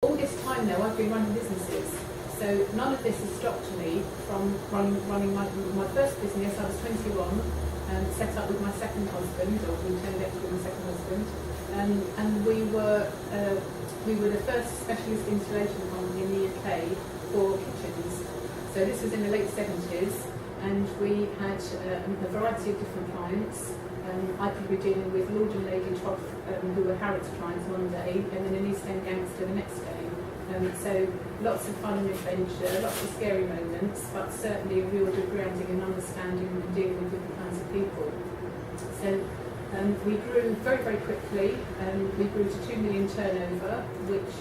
All this time now I've been running businesses, so none of this has stopped me from running my first business. I was 21, set up with my second husband, or we turned out to be my second husband, and we were the first specialist installation company in the UK for kitchens. So this was in the late 70s, and we had a variety of different clients. I could be dealing with Lord and Lady Trough, who were Harrods clients one day, and then an East End gangster the next day. So lots of fun and adventure, lots of scary moments, but certainly a real good grounding and understanding and dealing with different kinds of people. So we grew very, very quickly. We grew to 2 million turnover, which,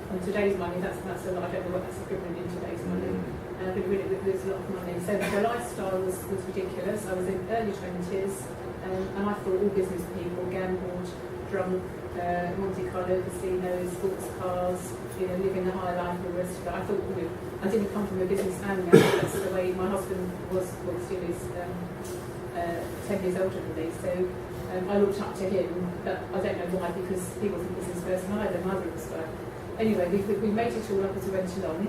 on today's money, that's a lot. I don't know what that's equivalent in today's money. But really, it was a lot of money. So the lifestyle was ridiculous. I was in early 20s, and I thought all business people gambled, drunk, Monte Carlo casinos, sports cars, living the high life and the rest of it. I thought, I didn't come from a business family. That's the way my husband was still is 10 years older than me. So I looked up to him, but I don't know why, because he wasn't a business person either. Neither of us were. Anyway, we made it all up as we went along.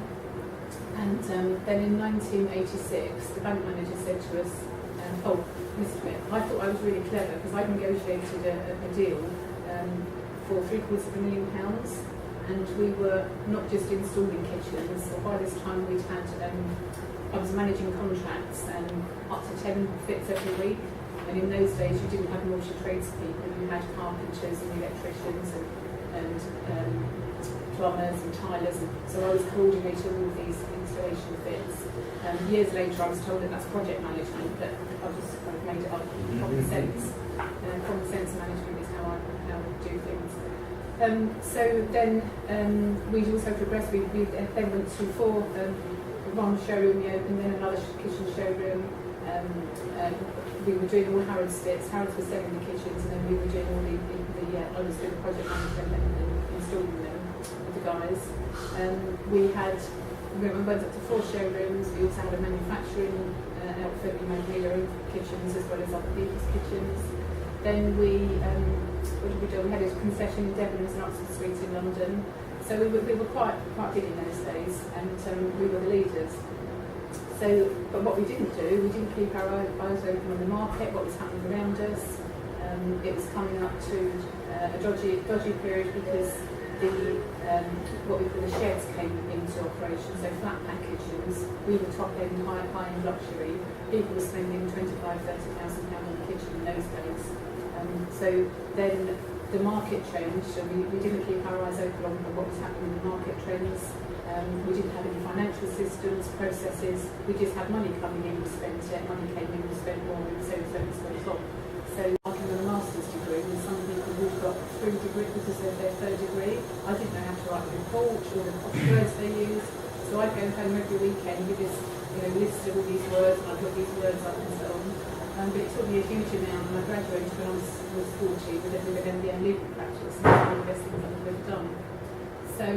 And then in 1986, the bank manager said to us, Mr. Smith, I thought I was really clever because I negotiated a deal for £750,000, and we were not just installing kitchens. So by this time we'd had, I was managing contracts up to 10 fits every week, and in those days you didn't have multi-tradespeople, you had carpenters and electricians and plumbers and tilers, and so I was coordinating all of these installation fits. Years later I was told that that's project management, but I just kind of made it up. Common sense. Common sense management is how I do things. So then we also progressed. We then went to one showroom we opened, then another kitchen showroom. We were doing all Harrods bits. Harrods was selling the kitchens, and then we were doing all I was doing project management and installing them with the guys. We went up to 4 showrooms. We also had a manufacturing outfit. We made our own kitchens as well as other people's kitchens. Then what did we do? We had a concession in Debenhams and Oxford Street in London. So we were quite big in those days, and we were the leaders. So, but what we didn't do, we didn't keep our eyes open on the market, what was happening around us. It was coming up to a dodgy period because what we call the sheds came into operation, so flat pack kitchens. We were top end, high-end luxury. People were spending £25,000, £30,000 on the kitchen in those days. So then the market changed, so we didn't keep our eyes open on what was happening in the market trends. We didn't have any financial systems, processes. We just had money coming in, we spent it. Money came in, we spent more, and so on. So working on a master's degree, and some people who've got 3 degrees because of their 3rd degree, I didn't know how to write a report or the words they used. So I'd go home every weekend with this list of all these words, and I'd put these words up and so on. But it took me a huge amount, and I graduated when I was 40 with an MBA in legal practice, and that's one of the best things I've ever done. So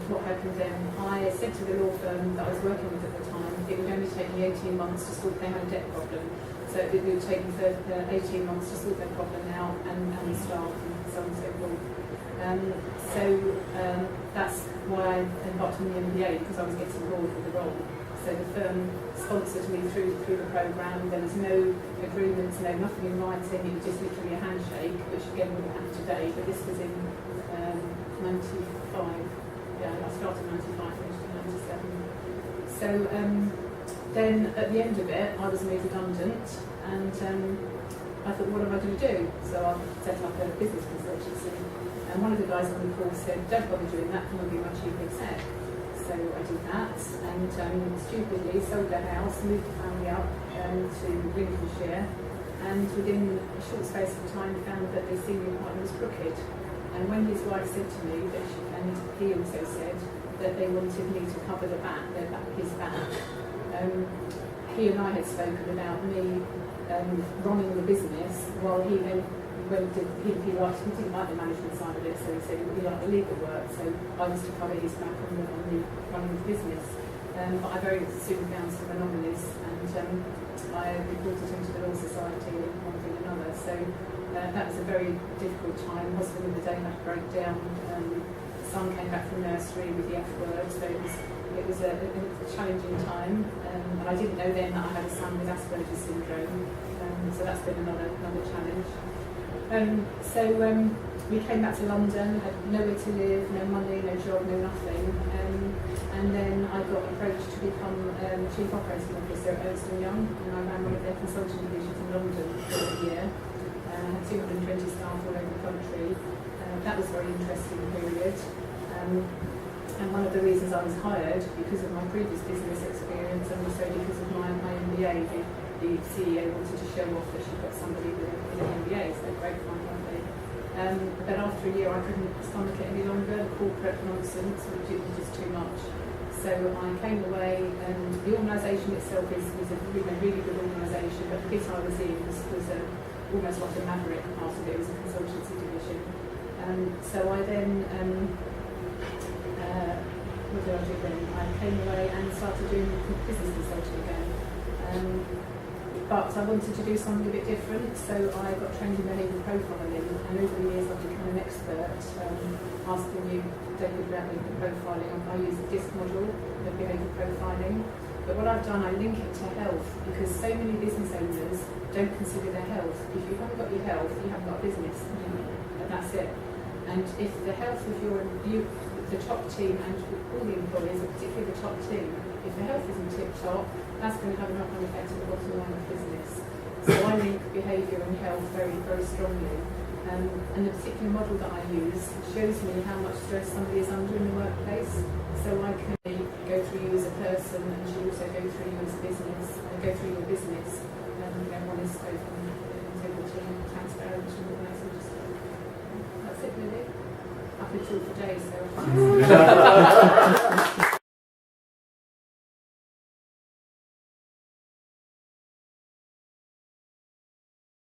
what happened then, I said to the law firm that I was working with at the time, it would only take me 18 months to sort, they had a debt problem, so it would take me 18 months to sort their problem out and the staff and so on and so forth. That's why I embarked on the MBA, because I was getting bored with the role. So the firm sponsored me through the programme. There was no agreements, nothing in writing, it was just literally a handshake, which again wouldn't happen today, but this was in 95. Yeah, I started in 95, finished in 97. So then at the end of it, I was made redundant, and I thought, what am I going to do? So I set up a business consultancy, and one of the guys on the call said, don't bother doing that, come and be my chief exec. So I did that, and stupidly sold the house, moved the family up to Lincolnshire, and within a short space of time found that the senior partner was crooked. And when his wife said to me that and he also said that they wanted me to cover his back, he and I had spoken about me running the business while he then he didn't like the management side of it, so he said he liked the legal work, so I was to cover his back on the running the business. But I very soon found some anomalies, and I reported into the Law Society and one thing and another. So that was a very difficult time. Husband of the day had to break down. Son came back from nursery with the F word, so it was a challenging time. And I didn't know then that I had a son with Asperger's syndrome. So that's been another challenge. We came back to London, had nowhere to live, no money, no job, no nothing. And then I got approached to become Chief Operating Officer at Ernst & Young, and I ran one of their consulting divisions in London for a year. I had 220 staff all over the country. That was a very interesting period. And one of the reasons I was hired, because of my previous business experience and also because of my MBA, the CEO wanted to show off that she'd got somebody with an MBA, so great fun, weren't they? But after a year I couldn't stomach it any longer, the corporate nonsense, which was just too much. So I came away, and the organisation itself was a really good organisation, but the bit I was in was almost like a maverick part of it. It was a consultancy division. So I then, what did I do then? I came away and started doing business consulting again. But I wanted to do something a bit different, so I got trained in behavioural profiling, and over the years I've become an expert. Asking you, David, about behavioural profiling, I use the DISC model of behavioural profiling. But what I've done, I link it to health, because so many business owners don't consider their health. If you haven't got your health, you haven't got a business, and that's it. And if the health of the top team and all the employees, particularly the top team, if the health isn't tip-top, that's going to have a knock-on effect on the bottom line of business. So I link behaviour and health very, very strongly. And the particular model that I use shows me how much stress somebody is under in the workplace. So I can go through you as a person, and she also go through you as a business, and go through your business. One is open, integrity, transparent, and all that sort of stuff. That's it really. Up until today, so